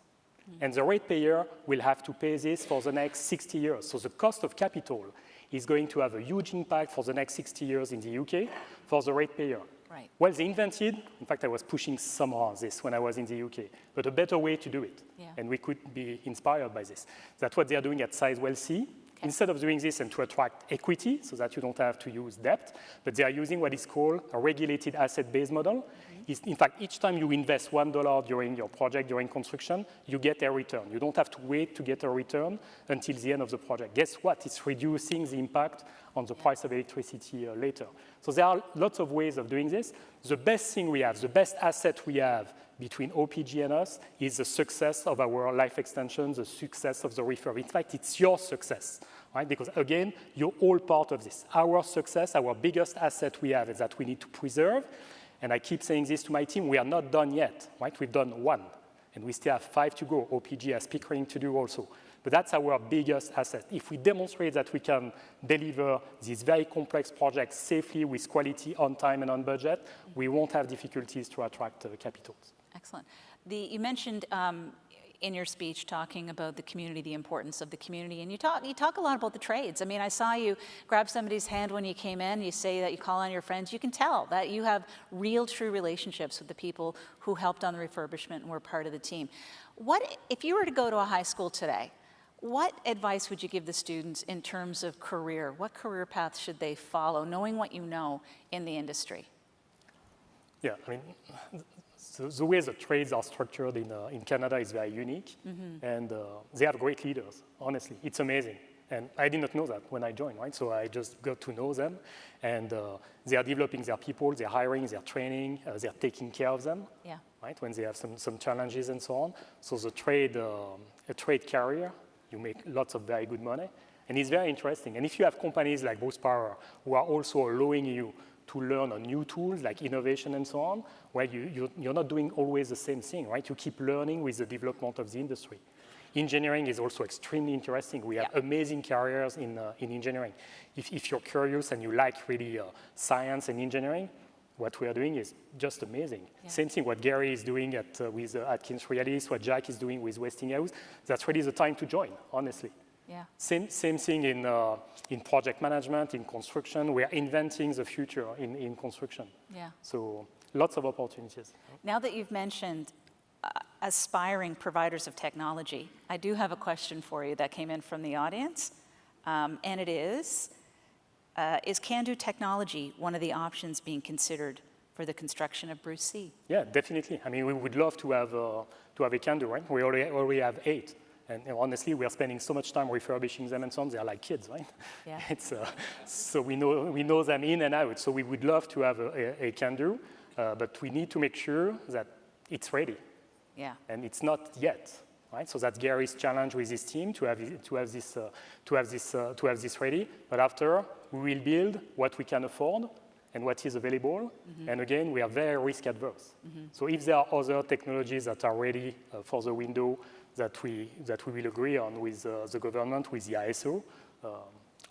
And the ratepayer will have to pay this for the next 60 years. So the cost of capital is going to have a huge impact for the next 60 years in the UK for the ratepayer. Right. Well, they invented, in fact, I was pushing some on this when I was in the UK, but a better way to do it. And we could be inspired by this. That's what they are doing at Sizewell C. Okay. Instead of doing this and to attract equity so that you don't have to use debt, but they are using what is called a regulated asset-based model. In fact, each time you invest $1 during your project, during construction, you get a return. You don't have to wait to get a return until the end of the project. Guess what? It's reducing the impact on the price of electricity later. So there are lots of ways of doing this. The best thing we have, the best asset we have between OPG and us is the success of our life extension, the success of the refurb. In fact, it's your success, right? Because again, you're all part of this. Our success, our biggest asset we have is that we need to preserve. And I keep saying this to my team, we are not done yet, right? We've done 1, and we still have 5 to go. OPG has Pickering to do also. But that's our biggest asset. If we demonstrate that we can deliver these very complex projects safely with quality, on time and on budget, we won't have difficulties to attract capitals. Excellent. You mentioned in your speech talking about the community, the importance of the community, and you talk a lot about the trades. I mean, I saw you grab somebody's hand when you came in, you say that you call on your friends. You can tell that you have real, true relationships with the people who helped on the refurbishment and were part of the team. If you were to go to a high school today, what advice would you give the students in terms of career? What career path should they follow, knowing what you know in the industry? Yeah, I mean, the way the trades are structured in Canada is very unique, and they have great leaders, honestly. It's amazing. And I did not know that when I joined, right? So I just got to know them, and they are developing their people, they're hiring, they're training, they're taking care of them, right? When they have some challenges and so on. So the a trade career, you make lots of very good money, and it's very interesting. And if you have companies like Bruce Power who are also allowing you to learn on new tools like innovation and so on, where you're not doing always the same thing, right? You keep learning with the development of the industry. Engineering is also extremely interesting. We have amazing careers in engineering. If you're curious and you like really science and engineering, what we are doing is just amazing. Same thing what Gary is doing with Atkins Realis, what Jack is doing with Westinghouse. That's really the time to join, honestly. Yeah. Same thing in project management, in construction. We are inventing the future in construction. Yeah. So lots of opportunities. Now that you've mentioned aspiring providers of technology, I do have a question for you that came in from the audience. and it is CANDO technology one of the options being considered for the construction of Bruce C? Yeah, definitely. I mean, we would love to have a CANDO, right? We already have 8. And honestly, we are spending so much time refurbishing them and so on. They're like kids, right? Yeah. So we know them in and out. So we would love to have a CANDO, but we need to make sure that it's ready. Yeah. And it's not yet, right? So that's Gary's challenge with his team to have this ready. But after, we will build what we can afford and what is available. Mm-hmm. And again, we are very risk adverse. Mm-hmm. So if there are other technologies that are ready for the window that we will agree on with the government, with the ISO,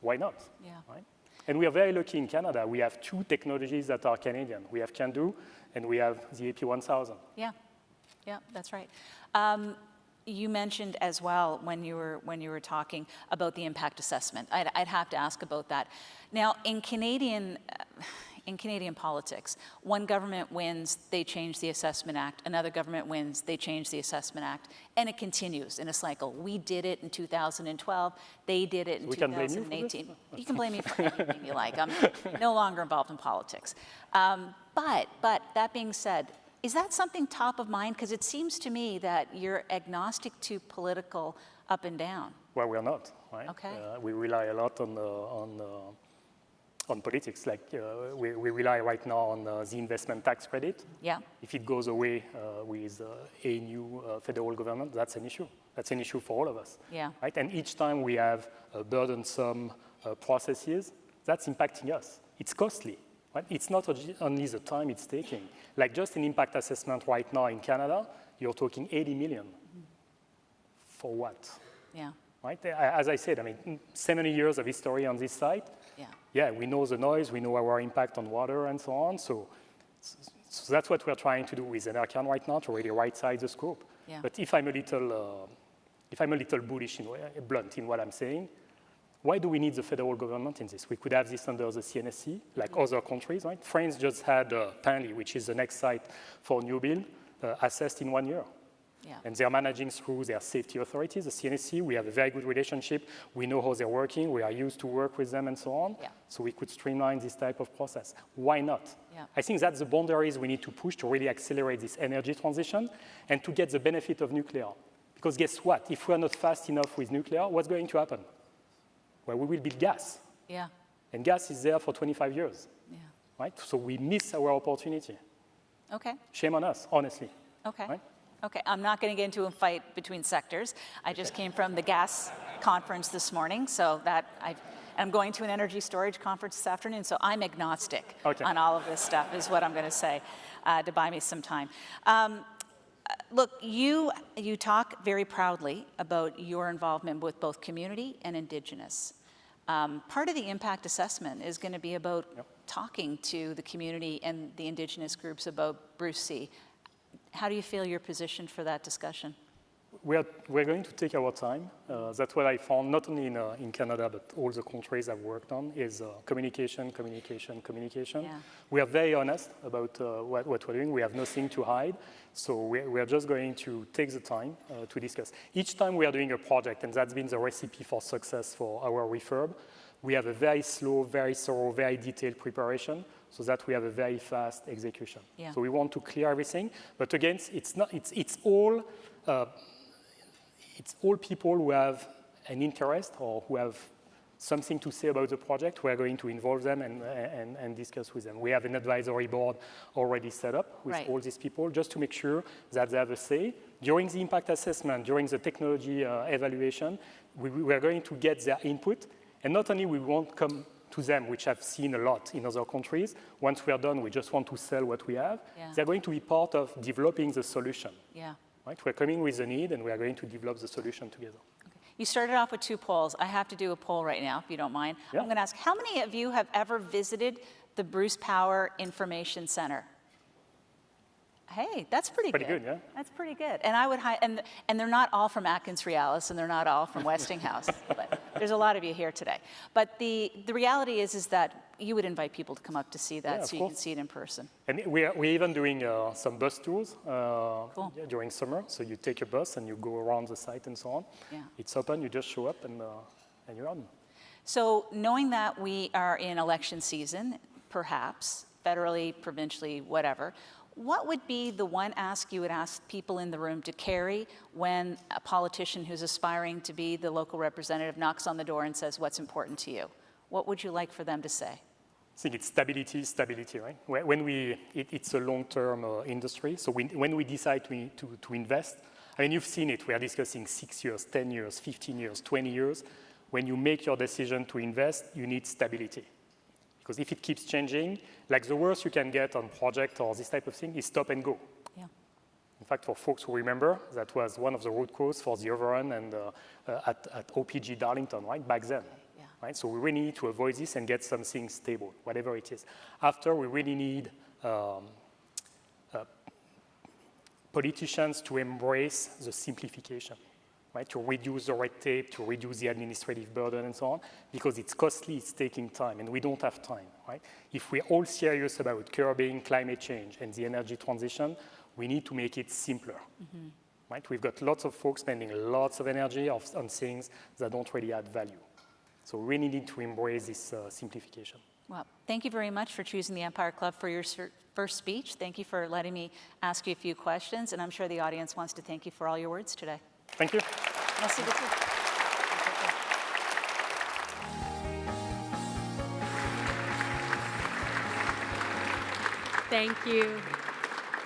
why not? Yeah. Right? And we are very lucky in Canada. We have 2 technologies that are Canadian. We have CANDO and we have the AP1000. Yeah, yeah, that's right. You mentioned as well when you were talking about the impact assessment. I'd have to ask about that. Now, in Canadian politics, one government wins, they change the Assessment Act. Another government wins, they change the Assessment Act. And it continues in a cycle. We did it in 2012. They did it in 2018. You can blame me for anything you like. I'm no longer involved in politics. But that being said, is that something top of mind? Because it seems to me that you're agnostic to political up and down. Well, we're not, right? Okay. We rely a lot on politics. Like we rely right now on the investment tax credit. Yeah. If it goes away with a new federal government, that's an issue. That's an issue for all of us. Yeah. Right. And each time we have burdensome processes, that's impacting us. It's costly. Right? It's not only the time it's taking. Like just an impact assessment right now in Canada, you're talking 80 million. For what? Yeah. Right? As I said, I mean, 70 years of history on this site. Yeah. Yeah, we know the noise, we know our impact on water and so on. So that's what we're trying to do with Enercan right now, to really right-size the scope. Yeah. But if I'm a little bullish, blunt in what I'm saying, why do we need the federal government in this? We could have this under the CNSC, like other countries, right? France just had Penly, which is the next site for new build, assessed in 1 year. Yeah. And they're managing through their safety authorities, the CNSC. We have a very good relationship. We know how they're working. We are used to work with them and so on. Yeah. So we could streamline this type of process. Why not? Yeah. I think that's the boundaries we need to push to really accelerate this energy transition and to get the benefit of nuclear. Because guess what? If we're not fast enough with nuclear, what's going to happen? Well, we will build gas. Yeah. And gas is there for 25 years. Yeah. Right? So we miss our opportunity. Okay. Shame on us, honestly. Okay. Right? Okay, I'm not going to get into a fight between sectors. I just came from the gas conference this morning, so that I'm going to an energy storage conference this afternoon, so I'm agnostic on all of this stuff, is what I'm going to say, to buy me some time. Look, you talk very proudly about your involvement with both community and Indigenous. Part of the impact assessment is going to be about talking to the community and the Indigenous groups about Bruce C. How do you feel you're positioned for that discussion? We're going to take our time. That's what I found, not only in Canada, but all the countries I've worked on, is communication. Yeah. We are very honest about what we're doing. We have nothing to hide. So we're just going to take the time to discuss. Each time we are doing a project, and that's been the recipe for success for our refurb, we have a very slow, very thorough, very detailed preparation, so that we have a very fast execution. Yeah. So we want to clear everything, but again, it's all people who have an interest or who have something to say about the project. We are going to involve them and discuss with them. We have an advisory board already set up with all these people, just to make sure that they have a say. During the impact assessment, during the technology evaluation, we are going to get their input, and not only we won't come to them, which I've seen a lot in other countries. Once we are done, we just want to sell what we have. Yeah. They're going to be part of developing the solution. Yeah. Right? We're coming with the need, and we are going to develop the solution together. Okay. You started off with 2 polls. I have to do a poll right now, if you don't mind. Yeah. I'm going to ask, how many of you have ever visited the Bruce Power Information Center? Hey, that's pretty good. Pretty good, yeah. That's pretty good. And I would and they're not all from Atkins-Realis, and they're not all from Westinghouse. But there's a lot of you here today. But the reality is that you would invite people to come up to see that, so you can see it in person. And we're even doing some bus tours during summer. So you take a bus and you go around the site and so on. Yeah. It's open. You just show up and you're on. So knowing that we are in election season, perhaps, federally, provincially, whatever, what would be the one ask you would ask people in the room to carry when a politician who's aspiring to be the local representative knocks on the door and says, what's important to you? What would you like for them to say? I think it's stability, right? It's a long-term industry, so when we decide to invest, I mean, you've seen it, we are discussing 6 years, 10 years, 15 years, 20 years. When you make your decision to invest, you need stability. Because if it keeps changing, like the worst you can get on project or this type of thing is stop and go. Yeah. In fact, for folks who remember, that was one of the root cause for the overrun and at OPG Darlington, right, back then. Yeah. Right? So we really need to avoid this and get something stable, whatever it is. After, we really need politicians to embrace the simplification. Right, to reduce the red tape, to reduce the administrative burden and so on, because it's costly, it's taking time, and we don't have time, right? If we're all serious about curbing climate change and the energy transition, we need to make it simpler, right? We've got lots of folks spending lots of energy on things that don't really add value. So we really need to embrace this simplification. Well, thank you very much for choosing the Empire Club for your first speech. Thank you for letting me ask you a few questions, and I'm sure the audience wants to thank you for all your words today. Thank you. Merci beaucoup. Thank you,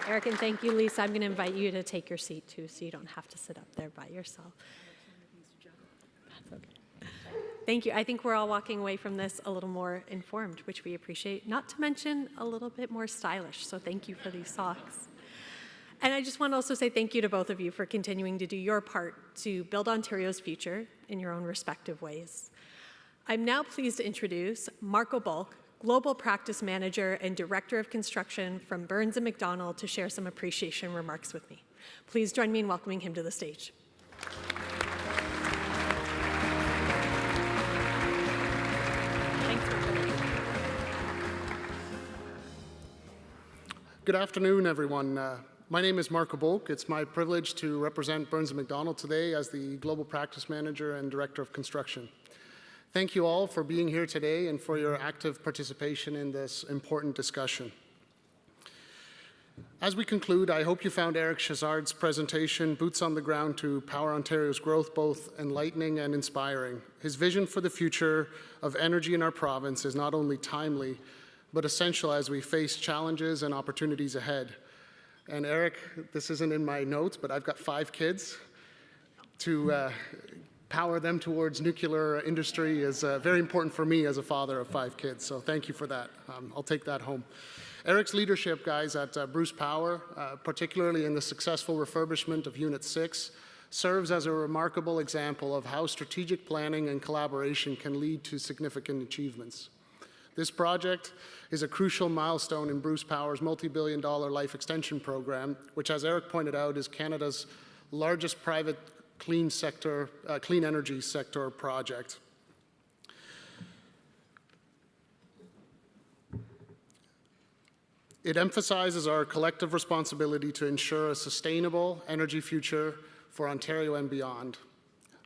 Eric, and thank you, Lisa. I'm going to invite you to take your seat, too, so you don't have to sit up there by yourself. That's okay. Thank you. I think we're all walking away from this a little more informed, which we appreciate, not to mention a little bit more stylish, so thank you for these socks. And I just want to also say thank you to both of you for continuing to do your part to build Ontario's future in your own respective ways. I'm now pleased to introduce Marco Bulk, Global Practice Manager and Director of Construction from Burns & McDonnell, to share some appreciation remarks with me. Please join me in welcoming him to the stage. Good afternoon, everyone. My name is Marco Bulk. It's my privilege to represent Burns & McDonnell today as the Global Practice Manager and Director of Construction. Thank you all for being here today and for your active participation in this important discussion. As we conclude, I hope you found Eric Chassard's presentation, Boots on the Ground to Power Ontario's Growth, both enlightening and inspiring. His vision for the future of energy in our province is not only timely, but essential as we face challenges and opportunities ahead. And Eric, this isn't in my notes, but I've got 5 kids. To power them towards nuclear industry is very important for me as a father of 5 kids, so thank you for that. I'll take that home. Eric's leadership, guys, at Bruce Power, particularly in the successful refurbishment of Unit 6, serves as a remarkable example of how strategic planning and collaboration can lead to significant achievements. This project is a crucial milestone in Bruce Power's multi-billion-dollar life extension program, which, as Eric pointed out, is Canada's largest private clean energy sector project. It emphasizes our collective responsibility to ensure a sustainable energy future for Ontario and beyond.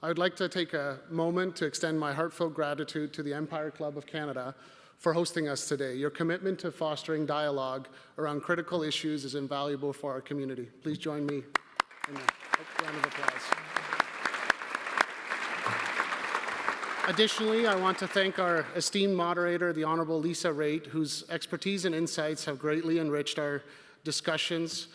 I would like to take a moment to extend my heartfelt gratitude to the Empire Club of Canada for hosting us today. Your commitment to fostering dialogue around critical issues is invaluable for our community. Please join me in a round of applause. Additionally, I want to thank our esteemed moderator, the Honourable Lisa Raitt, whose expertise and insights have greatly enriched our discussions.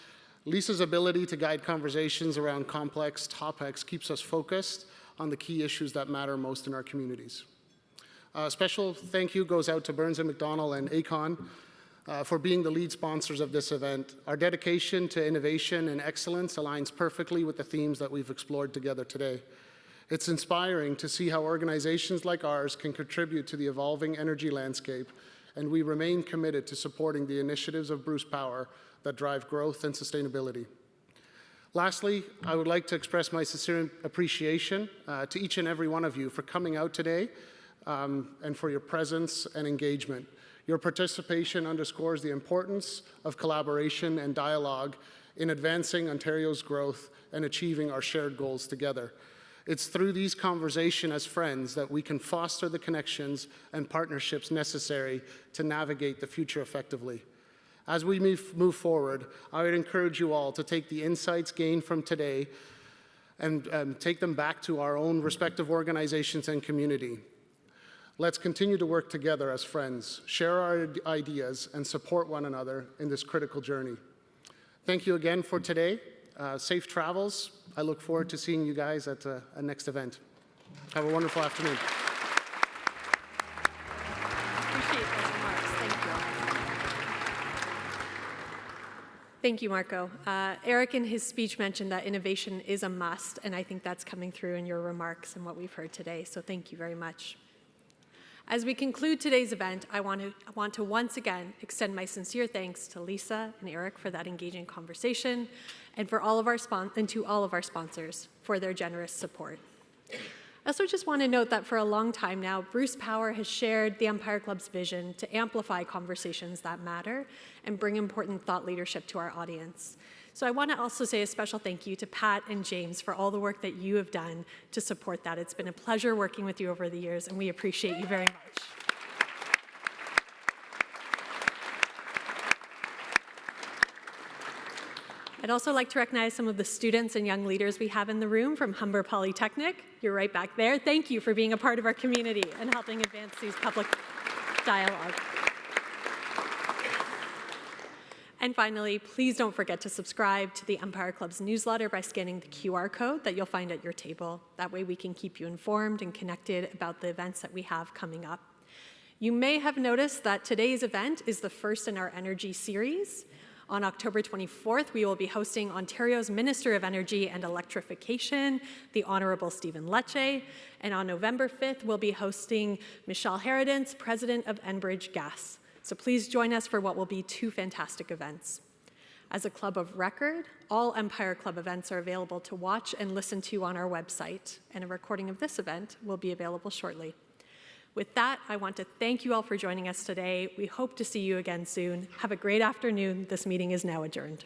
Lisa's ability to guide conversations around complex topics keeps us focused on the key issues that matter most in our communities. A special thank you goes out to Burns & McDonnell and AECON for being the lead sponsors of this event. Our dedication to innovation and excellence aligns perfectly with the themes that we've explored together today. It's inspiring to see how organizations like ours can contribute to the evolving energy landscape, and we remain committed to supporting the initiatives of Bruce Power that drive growth and sustainability. Lastly, I would like to express my sincere appreciation to each and every one of you for coming out today and for your presence and engagement. Your participation underscores the importance of collaboration and dialogue in advancing Ontario's growth and achieving our shared goals together. It's through these conversations as friends that we can foster the connections and partnerships necessary to navigate the future effectively. As we move forward, I would encourage you all to take the insights gained from today and take them back to our own respective organizations and community. Let's continue to work together as friends, share our ideas, and support one another in this critical journey. Thank you again for today. Safe travels. I look forward to seeing you guys at a next event. Have a wonderful afternoon. Appreciate those remarks. Thank you. Thank you, Marco. Eric in his speech mentioned that innovation is a must, and I think that's coming through in your remarks and what we've heard today, so thank you very much. As we conclude today's event, I want to once again extend my sincere thanks to Lisa and Eric for that engaging conversation, and to all of our sponsors for their generous support. I also just want to note that for a long time now, Bruce Power has shared the Empire Club's vision to amplify conversations that matter and bring important thought leadership to our audience. So I want to also say a special thank you to Pat and James for all the work that you have done to support that. It's been a pleasure working with you over the years, and we appreciate you very much. I'd also like to recognize some of the students and young leaders we have in the room from Humber Polytechnic. You're right back there. Thank you for being a part of our community and helping advance these public dialogue. And finally, please don't forget to subscribe to the Empire Club's newsletter by scanning the QR code that you'll find at your table. That way we can keep you informed and connected about the events that we have coming up. You may have noticed that today's event is the first in our energy series. On October 24th, we will be hosting Ontario's Minister of Energy and Electrification, the Honourable Stephen Lecce, and on November 5th, we'll be hosting Michelle Harradence, President of Enbridge Gas. So please join us for what will be two fantastic events. As a club of record, all Empire Club events are available to watch and listen to on our website, and a recording of this event will be available shortly. With that, I want to thank you all for joining us today. We hope to see you again soon. Have a great afternoon. This meeting is now adjourned.